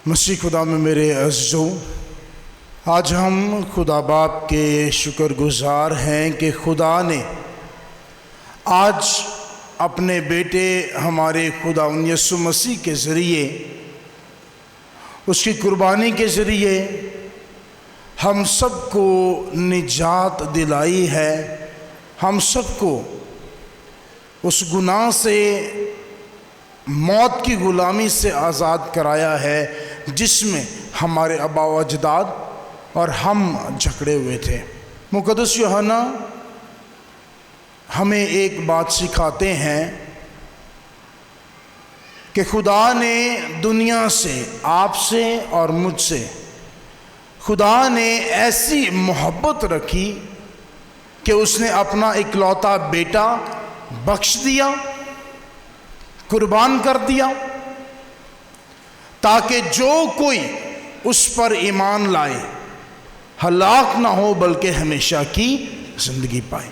मसीह खुदा में मेरे अज़ीज़ों, आज हम खुदा बाप के शुक्रगुज़ार हैं कि खुदा ने आज अपने बेटे हमारे खुदा यीशु मसीह के ज़रिए, उसकी कुर्बानी के ज़रिए हम सबको निजात दिलाई है। हम सबको उस गुनाह से, मौत की ग़ुलामी से आज़ाद कराया है जिसमें हमारे आबा व अजदाद और हम जकड़े हुए थे। मुक़द्दस यूहन्ना हमें एक बात सिखाते हैं कि खुदा ने दुनिया से, आपसे और मुझसे, खुदा ने ऐसी मोहब्बत रखी कि उसने अपना इकलौता बेटा बख्श दिया, कुर्बान कर दिया, ताकि जो कोई उस पर ईमान लाए हलाक ना हो बल्कि हमेशा की ज़िंदगी पाए।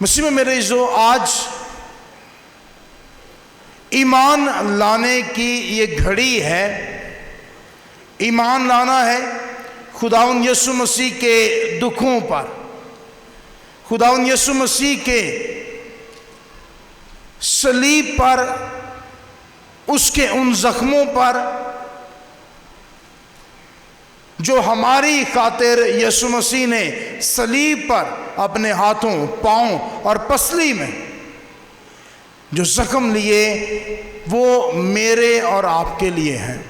मसीह में मेरे जो आज ईमान लाने की ये घड़ी है, ईमान लाना है खुदावंद यीशु मसीह के दुखों पर, खुदावंद यीशु मसीह के सलीब पर, उसके उन ज़ख्मों पर जो हमारी खातिर यीशु मसीह ने सलीब पर अपने हाथों, पाँव और पसली में जो ज़ख्म लिए वो मेरे और आपके लिए हैं।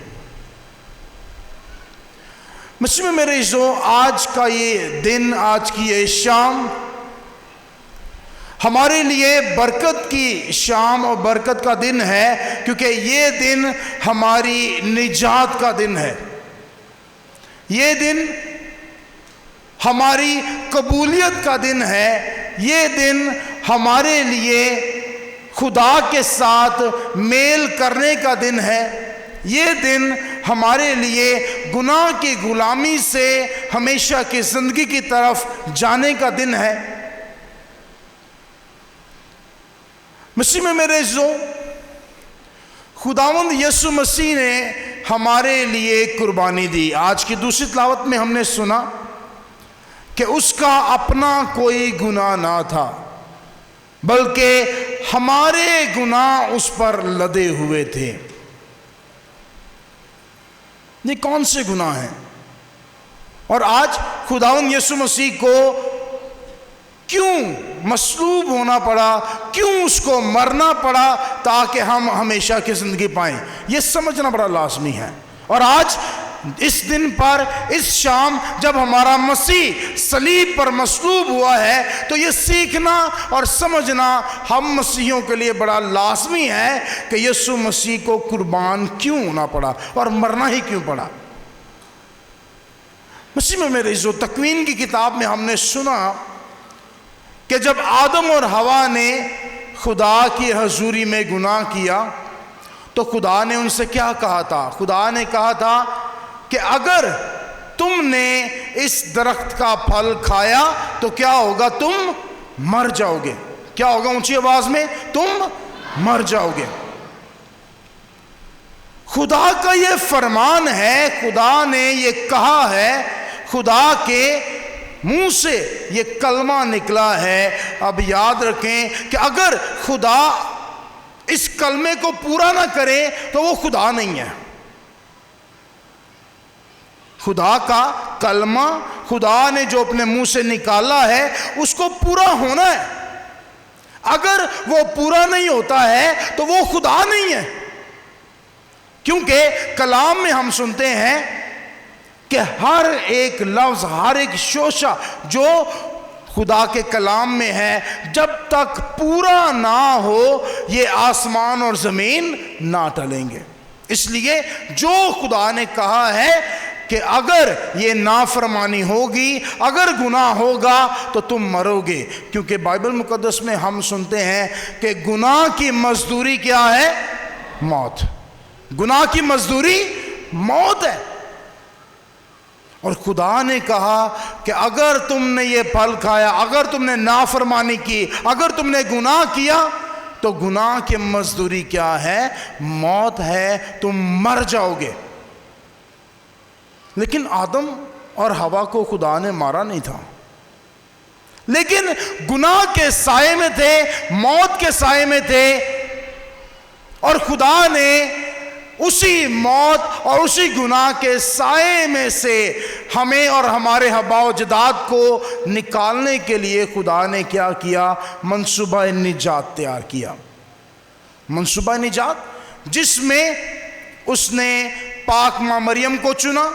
मसीह में मेरे जो आज का ये दिन, आज की ये शाम हमारे लिए बरकत की शाम और बरकत का दिन है, क्योंकि ये दिन हमारी निजात का दिन है। ये दिन हमारी कबूलियत का दिन है। ये दिन हमारे लिए खुदा के साथ मेल करने का दिन है। ये दिन हमारे लिए गुनाह की गुलामी से हमेशा की ज़िंदगी की तरफ जाने का दिन है। मसीह में मेरे जो खुदावंद यीशु मसीह ने हमारे लिए कुर्बानी दी। आज की दूसरी तिलावत में हमने सुना कि उसका अपना कोई गुनाह ना था, बल्कि हमारे गुनाह उस पर लदे हुए थे। ये कौन से गुनाह हैं? और आज खुदावंद यीशु मसीह को क्यों मसलूब होना पड़ा, क्यों उसको मरना पड़ा ताकि हम हमेशा की ज़िंदगी पाएं, ये समझना बड़ा लाजमी है। और आज इस दिन पर, इस शाम जब हमारा मसीह सलीब पर मसलूब हुआ है, तो ये सीखना और समझना हम मसीहियों के लिए बड़ा लाजमी है कि यीशु मसीह को कुर्बान क्यों होना पड़ा और मरना ही क्यों पड़ा। मसीह में मेरे जो तकवीन की किताब में हमने सुना कि जब आदम और हवा ने खुदा की हजूरी में गुनाह किया तो खुदा ने उनसे क्या कहा था? खुदा ने कहा था कि अगर तुमने इस दरख्त का फल खाया तो क्या होगा? तुम मर जाओगे। क्या होगा? ऊंची आवाज में, तुम मर जाओगे। खुदा का ये फरमान है, खुदा ने ये कहा है, खुदा के मुंह से ये कलमा निकला है। अब याद रखें कि अगर खुदा इस कलमे को पूरा ना करे तो वो खुदा नहीं है। खुदा का कलमा, खुदा ने जो अपने मुंह से निकाला है उसको पूरा होना है। अगर वो पूरा नहीं होता है तो वो खुदा नहीं है। क्योंकि कलाम में हम सुनते हैं कि हर एक लफ्ज़, हर एक शोशा जो खुदा के कलाम में है, जब तक पूरा ना हो ये आसमान और ज़मीन ना टलेंगे। इसलिए जो खुदा ने कहा है कि अगर ये नाफरमानी होगी, अगर गुनाह होगा तो तुम मरोगे। क्योंकि बाइबल मुकद्दस में हम सुनते हैं कि गुनाह की मजदूरी क्या है? मौत। गुनाह की मजदूरी मौत है। और खुदा ने कहा कि अगर तुमने ये फल खाया, अगर तुमने नाफरमानी की, अगर तुमने गुनाह किया तो गुनाह की मजदूरी क्या है? मौत है, तुम मर जाओगे। लेकिन आदम और हवा को खुदा ने मारा नहीं था, लेकिन गुनाह के साए में थे, मौत के साए में थे, और खुदा ने उसी मौत और उसी गुनाह के साए में से हमें और हमारे हबावजदाद को निकालने के लिए खुदा ने क्या किया? मंसूबा निजात तैयार किया। मंसूबा निजात जिसमें उसने पाक माँ मरियम को चुना,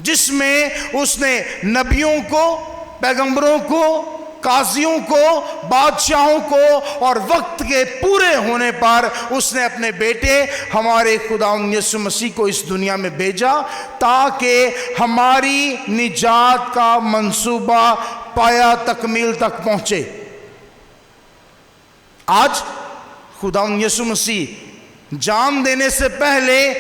जिसमें उसने नबियों को, पैगंबरों को, काजियों को, बादशाहों को, और वक्त के पूरे होने पर उसने अपने बेटे हमारे खुदा यीशु मसीह को इस दुनिया में भेजा, ताकि हमारी निजात का मंसूबा पाया तकमील तक पहुंचे। आज खुदा यीशु मसीह जान देने से पहले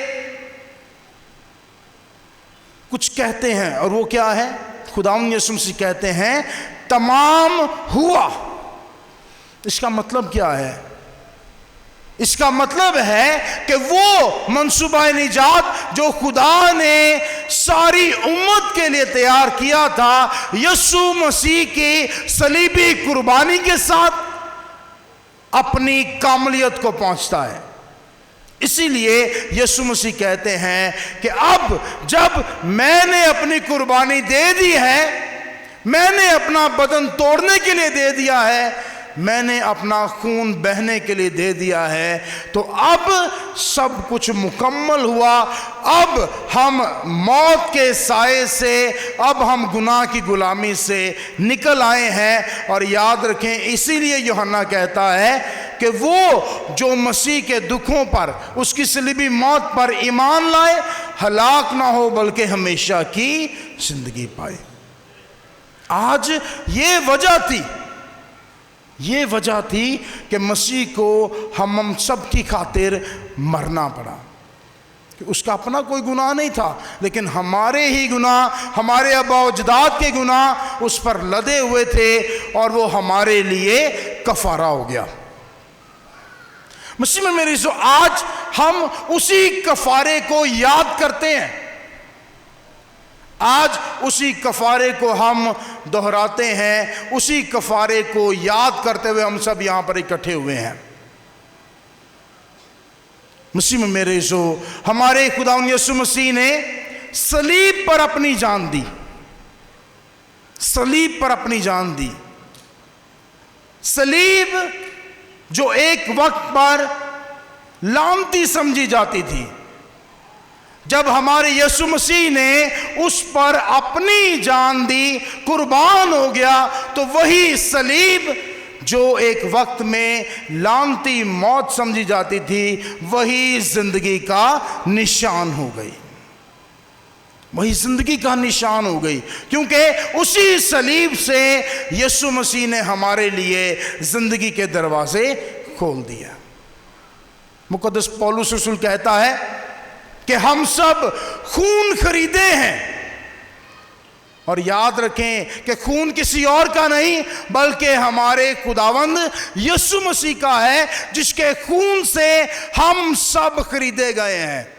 कुछ कहते हैं, और वो क्या है? खुदा यीशु मसीह कहते हैं तमाम हुआ। इसका मतलब क्या है? इसका मतलब है कि वो मंसूबा निजात जो खुदा ने सारी उम्मत के लिए तैयार किया था, यीशु मसीह की सलीबी कुर्बानी के साथ अपनी कामलियत को पहुंचता है। इसीलिए यीशु मसीह कहते हैं कि अब जब मैंने अपनी कुर्बानी दे दी है, मैंने अपना बदन तोड़ने के लिए दे दिया है, मैंने अपना खून बहने के लिए दे दिया है, तो अब सब कुछ मुकम्मल हुआ। अब हम मौत के साए से, अब हम गुनाह की गुलामी से निकल आए हैं। और याद रखें, इसीलिए यूहन्ना कहता है कि वो जो मसीह के दुखों पर, उसकी सलीबी मौत पर ईमान लाए, हलाक ना हो बल्कि हमेशा की जिंदगी पाए। आज ये वजह थी कि मसीह को हम सब की खातिर मरना पड़ा। कि उसका अपना कोई गुनाह नहीं था, लेकिन हमारे ही गुनाह, हमारे आबा-ओ-अजदाद के गुनाह उस पर लदे हुए थे, और वो हमारे लिए कफारा हो गया। मसीह में मेरी आज हम उसी कफारे को याद करते हैं। आज उसी कफारे को हम दोहराते हैं, उसी कफारे को याद करते हुए हम सब यहां पर इकट्ठे हुए हैं। मसीह में मेरे हमारे खुदा यीशु मसीह ने सलीब पर अपनी जान दी, सलीब पर अपनी जान दी। सलीब जो एक वक्त पर लानती समझी जाती थी, जब हमारे यीशु मसीह ने उस पर अपनी जान दी, कुर्बान हो गया, तो वही सलीब जो एक वक्त में लानती मौत समझी जाती थी, वही जिंदगी का निशान हो गई, वही जिंदगी का निशान हो गई। क्योंकि उसी सलीब से यीशु मसीह ने हमारे लिए जिंदगी के दरवाजे खोल दिया। मुकद्दस पौलुस रसूल कहता है कि हम सब खून खरीदे हैं, और याद रखें कि खून किसी और का नहीं बल्कि हमारे खुदावंद यीशु मसीह का है, जिसके खून से हम सब खरीदे गए हैं।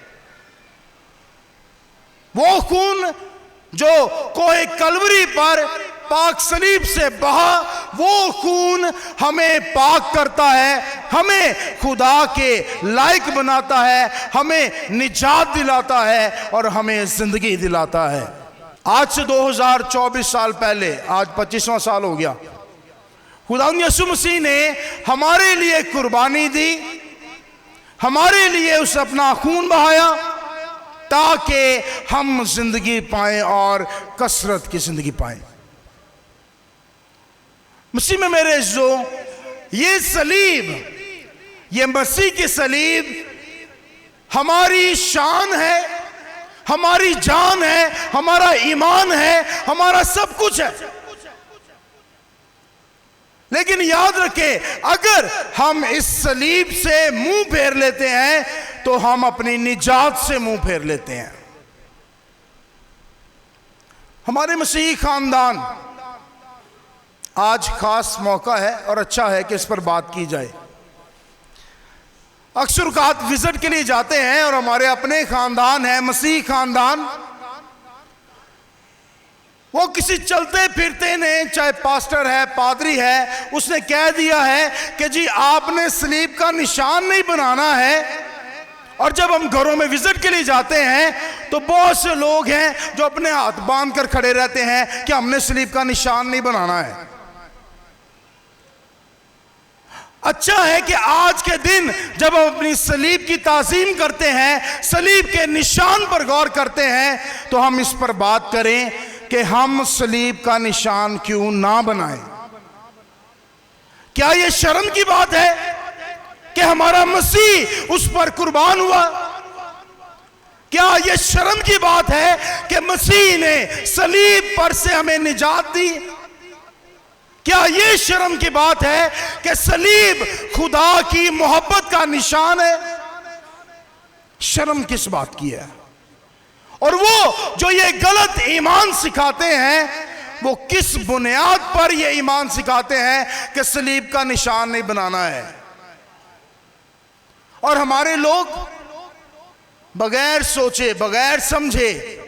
वो खून जो कोहे कलवरी पर पाक सलीब से बहा, वो खून हमें पाक करता है, हमें खुदा के लायक बनाता है, हमें निजात दिलाता है और हमें जिंदगी दिलाता है। आज से 2024 साल पहले, आज 25वां साल हो गया, खुदा यीशु मसीह ने हमारे लिए कुर्बानी दी, हमारे लिए उसे अपना खून बहाया, ताकि हम जिंदगी पाएं और कसरत की जिंदगी पाएं। मसीह में मेरे ये सलीब, ये मसीह की सलीब हमारी शान है, हमारी जान है, हमारा ईमान है, हमारा सब कुछ है। लेकिन याद रखें, अगर हम इस सलीब से मुंह फेर लेते हैं तो हम अपनी निजात से मुंह फेर लेते हैं। हमारे मसीही खानदान, आज खास मौका है और अच्छा है कि इस पर बात की जाए। अक्सर औक़ात विजिट के लिए जाते हैं और हमारे अपने खानदान है, मसीह खानदान, वो किसी चलते फिरते ने, चाहे पास्टर है, पादरी है, उसने कह दिया है कि जी आपने सलीब का निशान नहीं बनाना है। और जब हम घरों में विजिट के लिए जाते हैं तो बहुत से लोग हैं जो अपने हाथ बांध कर खड़े रहते हैं कि हमने सलीब का निशान नहीं बनाना है। अच्छा है कि आज के दिन जब हम अपनी सलीब की ताज़ीम करते हैं, सलीब के निशान पर गौर करते हैं, तो हम इस पर बात करें कि हम सलीब का निशान क्यों ना बनाएं। क्या यह शर्म की बात है कि हमारा मसीह उस पर कुर्बान हुआ? क्या यह शर्म की बात है कि मसीह ने सलीब पर से हमें निजात दी? क्या यह शर्म की बात है कि सलीब खुदा की मोहब्बत का निशान है? शर्म किस बात की है? और वो जो ये गलत ईमान सिखाते हैं, वो किस बुनियाद पर ये ईमान सिखाते हैं कि सलीब का निशान नहीं बनाना है? और हमारे लोग बगैर सोचे, बगैर समझे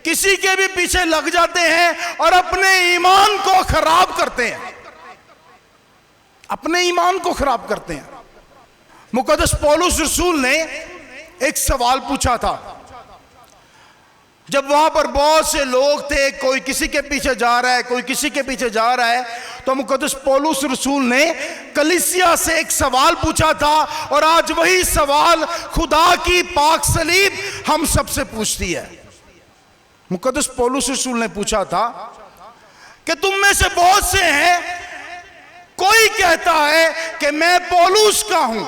किसी के भी पीछे लग जाते हैं और अपने ईमान को खराब करते हैं, अपने ईमान को खराब करते हैं। मुकद्दस पौलुस रसूल ने एक सवाल पूछा था जब वहां पर बहुत से लोग थे, कोई किसी के पीछे जा रहा है, कोई किसी के पीछे जा रहा है, तो मुकद्दस पौलुस रसूल ने कलीसिया से एक सवाल पूछा था। और आज वही सवाल खुदा की पाक सलीब हम सबसे पूछती है। मुकद्दस पौलुस रसूल ने पूछा था कि तुम में से बहुत से हैं, कोई कहता है कि मैं पौलुस का हूं,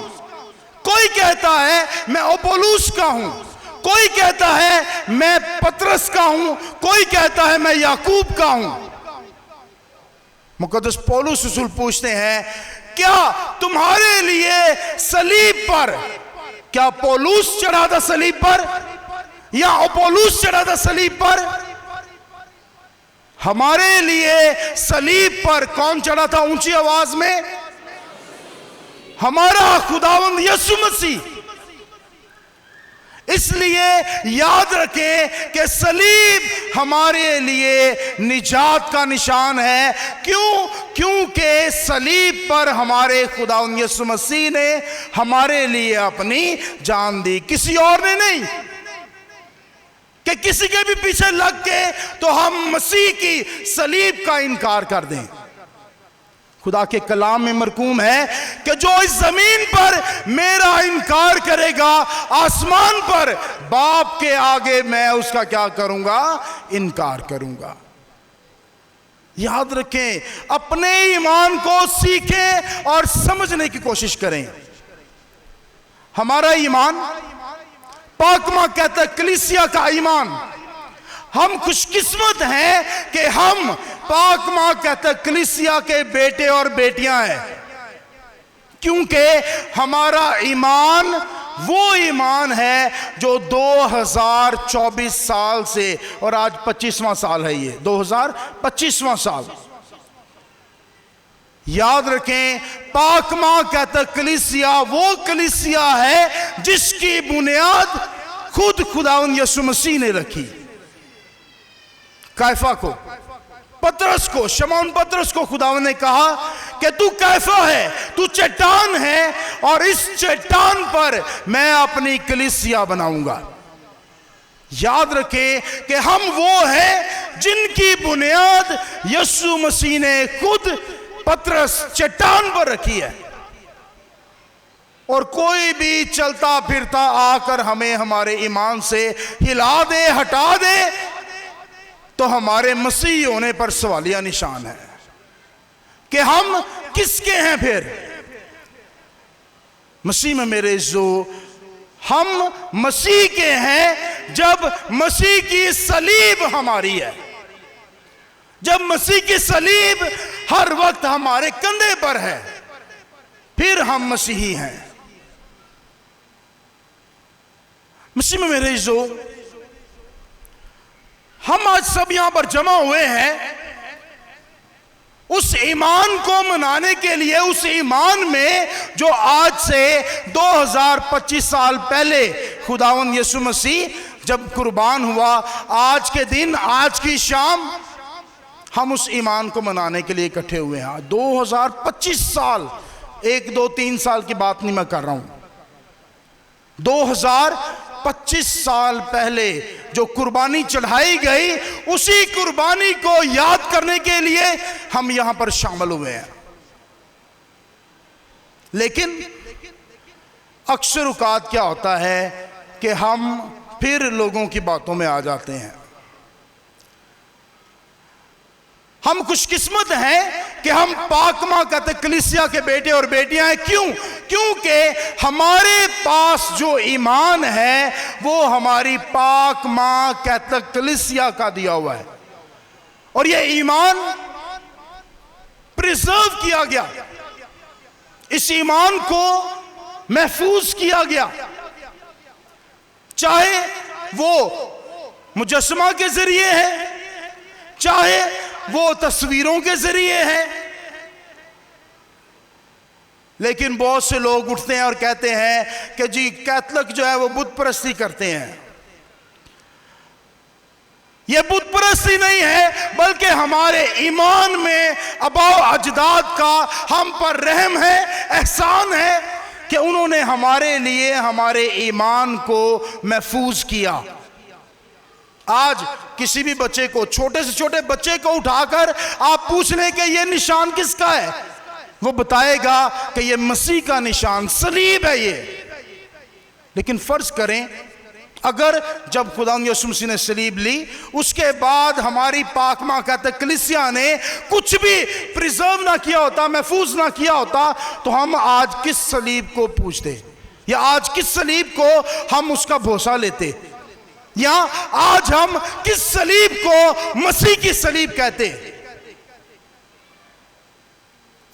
कोई कहता है मैं अपोल्लोस का हूं, कोई कहता है मैं पतरस का हूं, कोई कहता है मैं याकूब का हूं। मुकद्दस पौलुस रसूल पूछते हैं, क्या तुम्हारे लिए सलीब पर, क्या पौलुस चढ़ा था सलीब पर या अपोल्लोस चढ़ा था सलीब पर? हमारे लिए सलीब पर कौन चढ़ा था ऊंची आवाज में? हमारा खुदावंद यीशु मसीह। इसलिए याद रखें कि सलीब हमारे लिए निजात का निशान है। क्यों? क्योंकि सलीब पर हमारे खुदावंद यीशु मसीह ने हमारे लिए अपनी जान दी, किसी और ने नहीं। कि किसी के भी पीछे लग के तो हम मसीह की सलीब का इनकार कर दें। खुदा के कलाम में मरकूम है कि जो इस जमीन पर मेरा इनकार करेगा, आसमान पर बाप के आगे मैं उसका क्या करूंगा? इनकार करूंगा। याद रखें, अपने ईमान को सीखें और समझने की कोशिश करें। हमारा ईमान, पाकमा कहता है कलीसिया का ईमान, हम खुशकिस्मत हैं कि हम पाकमा कहता है कलीसिया के बेटे और बेटियां हैं, क्योंकि हमारा ईमान वो ईमान है जो 2024 साल से, और आज 25वां साल है, ये 2025वां साल। याद रखें, पाकमा कहता कलीसिया वो कलीसिया है जिसकी बुनियाद खुद खुदावंद यीशु मसीह ने रखी। कैफा को, पतरस को, शमौन पतरस को खुदावंद ने कहा कि तू कैफा है, तू चट्टान है, और इस चट्टान पर मैं अपनी कलीसिया बनाऊंगा। याद रखें कि हम वो हैं जिनकी बुनियाद यीशु मसीह ने खुद पतरस चट्टान पर रखी है। और कोई भी चलता फिरता आकर हमें हमारे ईमान से हिला दे, हटा दे, तो हमारे मसीह होने पर सवालिया निशान है कि हम किसके हैं फिर? मसीह में मेरे जो हम मसीह के हैं जब मसीह की सलीब हमारी है, जब मसीह की सलीब हर वक्त हमारे कंधे पर है, फिर हम मसीही हैं। मसीह में मेरे जो हम आज सब यहां पर जमा हुए हैं, उस ईमान को मनाने के लिए, उस ईमान में जो आज से 2025 साल पहले खुदावंद यीशु मसीह जब कुर्बान हुआ, आज के दिन, आज की शाम हम उस ईमान को मनाने के लिए इकट्ठे हुए हैं। 2025 साल, 1 2 3 साल की बात नहीं मैं कर रहा हूं, 2025 साल पहले जो कुर्बानी चढ़ाई गई, उसी कुर्बानी को याद करने के लिए हम यहां पर शामिल हुए हैं। लेकिन अक्सर औकात क्या होता है कि हम फिर लोगों की बातों में आ जाते हैं। हम खुशकिस्मत हैं कि हम पाक मां कहते कलीसिया के बेटे और बेटियां हैं। क्यों? क्योंकि हमारे पास जो ईमान है वो हमारी पाक मां कहते कलीसिया का दिया हुआ है, और ये ईमान प्रिजर्व किया गया, इस ईमान को महफूज किया गया, चाहे वो मुजस्समा के जरिए है, चाहे वो तस्वीरों के जरिए है। लेकिन बहुत से लोग उठते हैं और कहते हैं कि जी कैथलिक जो है वो बुत परस्ती करते हैं। ये बुत परस्ती नहीं है, बल्कि हमारे ईमान में अबाव अजदाद का हम पर रहम है, एहसान है कि उन्होंने हमारे लिए हमारे ईमान को महफूज किया। आज किसी भी बच्चे को, छोटे से छोटे बच्चे को उठाकर आप पूछ लें कि ये निशान किसका है, वो बताएगा कि ये मसीह का निशान, सलीब है ये। लेकिन फर्ज करें अगर जब खुदा यीशु मसीह ने सलीब ली, उसके बाद हमारी पाक मां कहते कलीसिया ने कुछ भी प्रिजर्व ना किया होता, महफूज ना किया होता, तो हम आज किस सलीब को पूछते, या आज किस सलीब को हम उसका भरोसा लेते, या आज हम किस सलीब को मसीह की सलीब कहते।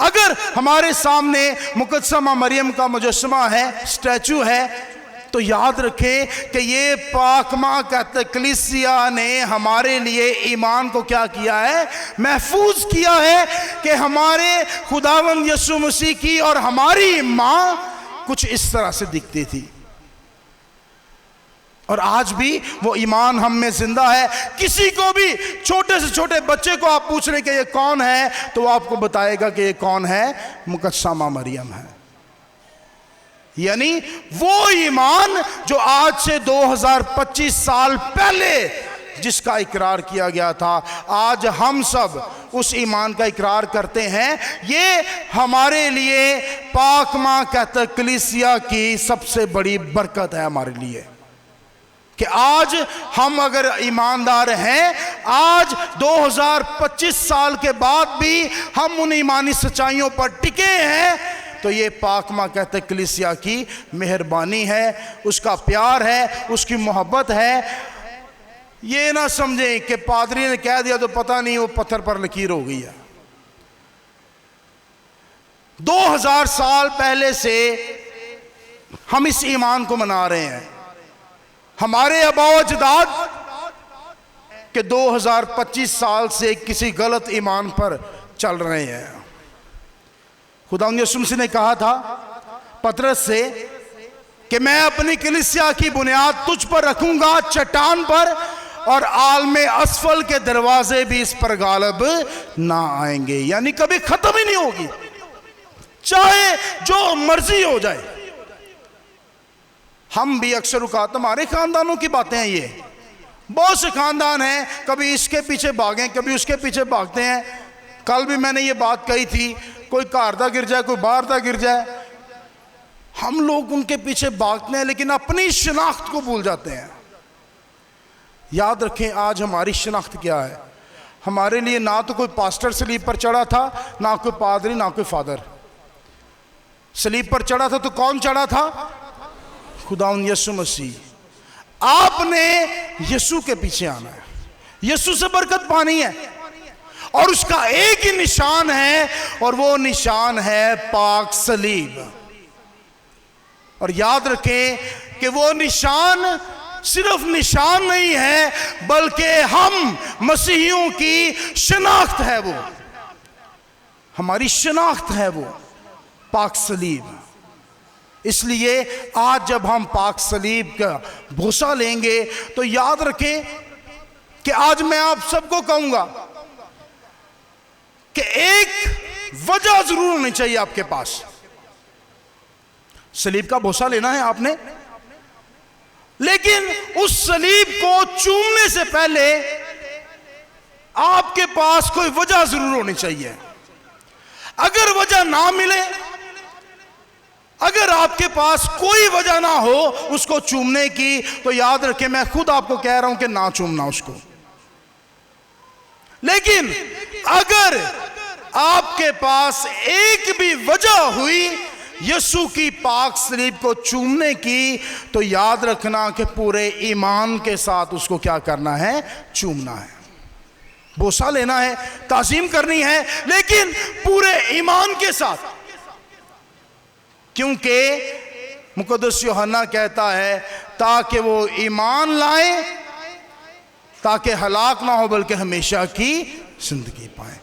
अगर हमारे सामने मुकद्दमा मरियम का मुजस्समा है, स्टैचू है, तो याद रखें कि ये पाक मां कहते कलीसिया ने हमारे लिए ईमान को क्या किया है, महफूज किया है कि हमारे खुदावंद यीशु मसीह की और हमारी मां कुछ इस तरह से दिखती थी, और आज भी वो ईमान हम में जिंदा है। किसी को भी, छोटे से छोटे बच्चे को आप पूछ रहे कि ये कौन है, तो वो आपको बताएगा कि ये कौन है, मुकद्दमा मरियम है। यानी वो ईमान जो आज से 2025 साल पहले जिसका इकरार किया गया था, आज हम सब उस ईमान का इकरार करते हैं। ये हमारे लिए पाक मां कहते कलीसिया की सबसे बड़ी बरकत है हमारे लिए, कि आज हम अगर ईमानदार हैं, आज 2025 साल के बाद भी हम उन ईमानी सच्चाइयों पर टिके हैं, तो ये पाक मां कहते कलीसिया की मेहरबानी है, उसका प्यार है, उसकी मोहब्बत है। ये ना समझें कि पादरी ने कह दिया तो पता नहीं वो पत्थर पर लकीर हो गई है। 2000 साल पहले से हम इस ईमान को मना रहे हैं। हमारे आबाओ अजदाद के 2025 साल से किसी गलत ईमान पर चल रहे हैं। खुदा यीशु मसीह ने कहा था पतरस से कि मैं अपनी कलीसिया की बुनियाद तुझ पर रखूंगा, चट्टान पर, और आलमे असफल के दरवाजे भी इस पर गालिब ना आएंगे। यानी कभी खत्म ही नहीं होगी, चाहे जो मर्जी हो जाए। हम भी अक्सर औकात, हमारे खानदानों की बातें हैं ये, बहुत से खानदान हैं, कभी इसके पीछे भागें, कभी उसके पीछे भागते हैं। कल भी मैंने ये बात कही थी, कोई घर दा गिर जाए, कोई बाहर दा गिर जाए, हम लोग उनके पीछे भागते हैं, लेकिन अपनी शिनाख्त को भूल जाते हैं। याद रखें आज हमारी शिनाख्त क्या है। हमारे लिए ना तो कोई पास्टर सलीब पर चढ़ा था, ना कोई पादरी, ना कोई फादर। सलीब पर चढ़ा था तो कौन चढ़ा था? खुदावंद यीशु मसीह। आपने यीशु के पीछे आना है, यीशु से बरकत पानी है, और उसका एक ही निशान है, और वो निशान है पाक सलीब। और याद रखें कि वो निशान सिर्फ निशान नहीं है, बल्कि हम मसीहियों की शिनाख्त है। वो हमारी शनाख्त है वो पाक सलीब। इसलिए आज जब हम पाक सलीब का भूसा लेंगे तो याद रखें कि आज मैं आप सबको कहूंगा कि एक वजह जरूर होनी चाहिए आपके पास। सलीब का भूसा लेना है आपने, लेकिन उस सलीब को चूमने से पहले आपके पास कोई वजह जरूर होनी चाहिए। अगर वजह ना मिले, अगर आपके पास कोई वजह ना हो उसको चूमने की, तो याद रखें मैं खुद आपको कह रहा हूं कि ना चूमना उसको। लेकिन अगर आपके पास एक भी वजह हुई यीशु की पाक सलीब को चूमने की, तो याद रखना कि पूरे ईमान के साथ उसको क्या करना है, चूमना है, बोसा लेना है, ताज़ीम करनी है, लेकिन पूरे ईमान के साथ। क्योंकि मुक़द्दस यूहन्ना कहता है ताकि वो ईमान लाए, ताकि हलाक ना हो बल्कि हमेशा की जिंदगी पाए।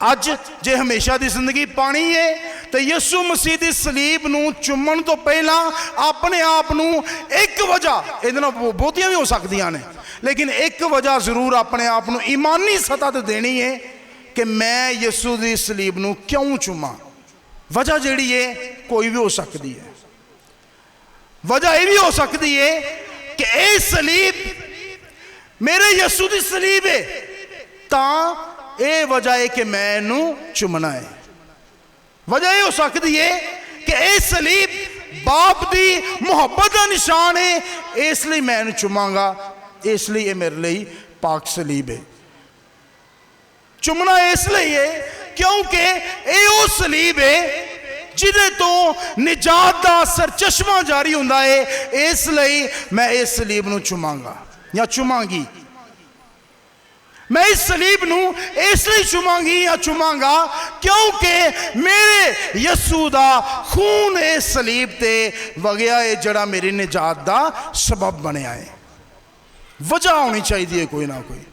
अज जे हमेशा की जिंदगी पानी है तो यीशु मसीह की सलीब नूं चुम्मन तो पहला अपने आप नूं एक वजह, ये बहुतियां भी हो सकदियां ने, लेकिन एक वजह जरूर अपने आप नूं ईमानी सतह ते देनी है कि मैं यीशु की सलीब नूं क्यों चुमा। वजह जिहड़ी है कोई भी हो सकती है। वजह यह भी हो सकती है कि यह सलीब मेरे यीशु की सलीब है, तां यह वजह है कि मैं इनू चुमना है। वजह यह हो सकती है कि यह सलीब बाप की मुहब्बत का निशान है, इसलिए मैं इनू चुमांगा, इसलिए यह मेरे लिए पाक सलीब है। चुमना इसलिए है क्योंकि यह वो सलीब है जिदे तो निजात का सरचश्मा जारी होंदा है, इसलिए मैं इस सलीब नू चुमांगा या चुमांगी। मैं इस सलीब नू इसलिए चुमांगी या चुमांगा क्योंकि मेरे यीशु दा खून इस सलीब ते वगया है, जड़ा मेरी निजात दा सबब बनया है। वजह होनी चाहिए कोई ना कोई।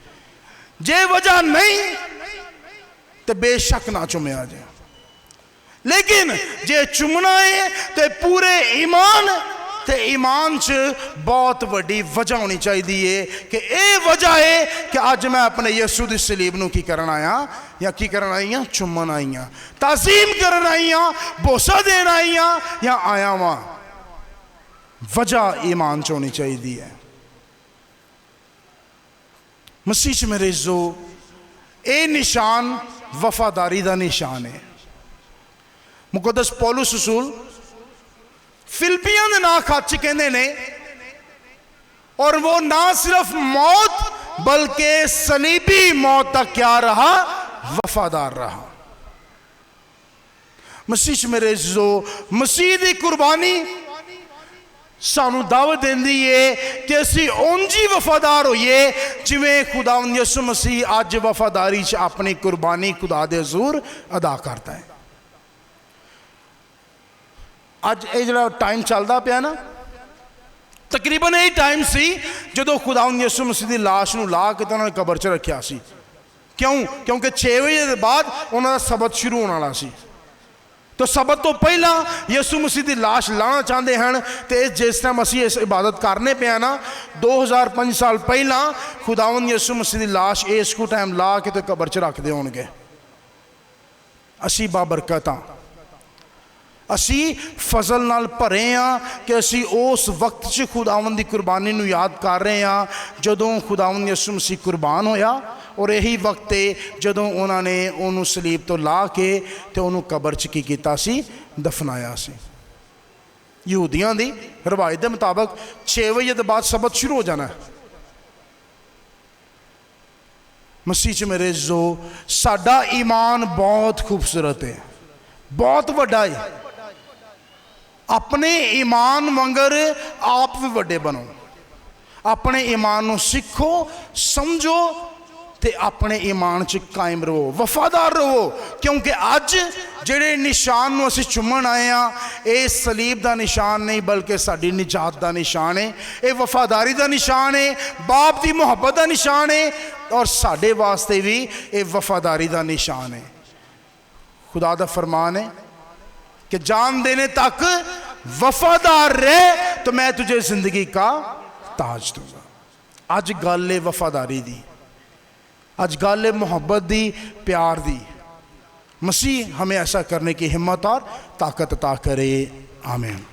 जे वजह नहीं तो बेशक ना चुमया जाए, लेकिन जे चुमना है तो पूरे ईमान ते ईमान च बहुत वड्डी वजह होनी चाहिए कि ये वजह है कि अज मैं अपने यीशु की सलीब नूं की करन आया या की करन आई हाँ, चुमन आई हाँ, ताज़ीम करन आई हाँ, बोसा देन आई हाँ या आया वहां। वजह ईमान च होनी चाहिए है। मसीह च मेरे जो ये निशान वफादारी का निशान है। मुक़द्दस पौलुस रसूल फिलिपियां दे नां खत कहते ने, और वो ना सिर्फ मौत बल्कि सलीबी मौत तक क्या रहा, वफादार रहा। मसीह मेरे जो मसीह की कुर्बानी सानू दावत देंदी है कि असी उंज ही वफादार होइए जिवें खुदावंद यीशु मसीह अज वफादारी च अपनी कुर्बानी खुदा दे हुज़ूर अदा करता है। अज ये जो टाइम चलता पाया ना, तकरीबन यही टाइम सी जो खुदावंद यीशु मसीह की लाश नूं ला के तो उन्होंने कबर च रखा सी। क्यों? क्योंकि 6 बजे के बाद उन्होंने सबत शुरू होने वाला सी। तो सबत तो पहला यीशु मसीह की लाश लाना चाहते हैं, तो जिस टाइम असी इस इबादत करने पे ना 2005 साल पहला खुदावंद यीशु मसीह की लाश इस को टाइम ला के तो कबर च रखते होंगे। असी बाबरकत हाँ, असी फजल नाल भरे हाँ कि असी उस वक्त च खुदावंद की कुर्बानी नूं याद कर रहे हाँ जदों खुदावंद यीशु मसीह कुर्बान होया, और यही वक्त है जदों उन्होंने उन्होंने सलीब तो ला के तो उन्होंने कबर च की कीता सी, दफनाया सी। यहूदियों की रवायत के मुताबिक 6 बजे के बाद सबत शुरू हो जाना है। मसीह च मेरे जो साडा ईमान बहुत खूबसूरत है, बहुत वड्डा है। अपने ईमान वांगर आप भी वड्डे बनो, अपने ईमान नूं सीखो, समझो ते अपने ईमान च कायम रहो, वफादार रहो। क्योंकि अज जेड़े निशान नूं असीं चुमन आए हैं, ये सलीब का निशान नहीं बल्कि साडी निजात का निशान है। ये वफादारी का निशान है, बाप की मुहब्बत का निशान है, और साडे वास्ते भी ये वफादारी का निशान है। खुदा दा फरमान है कि जान देने तक वफादार रह तो मैं तुझे जिंदगी का ताज दूंगा। अज गल है वफादारी दी, अज गल है मोहब्बत दी, प्यार दी। मसीह हमें ऐसा करने की हिम्मत और ताकत अता करे। आमीन।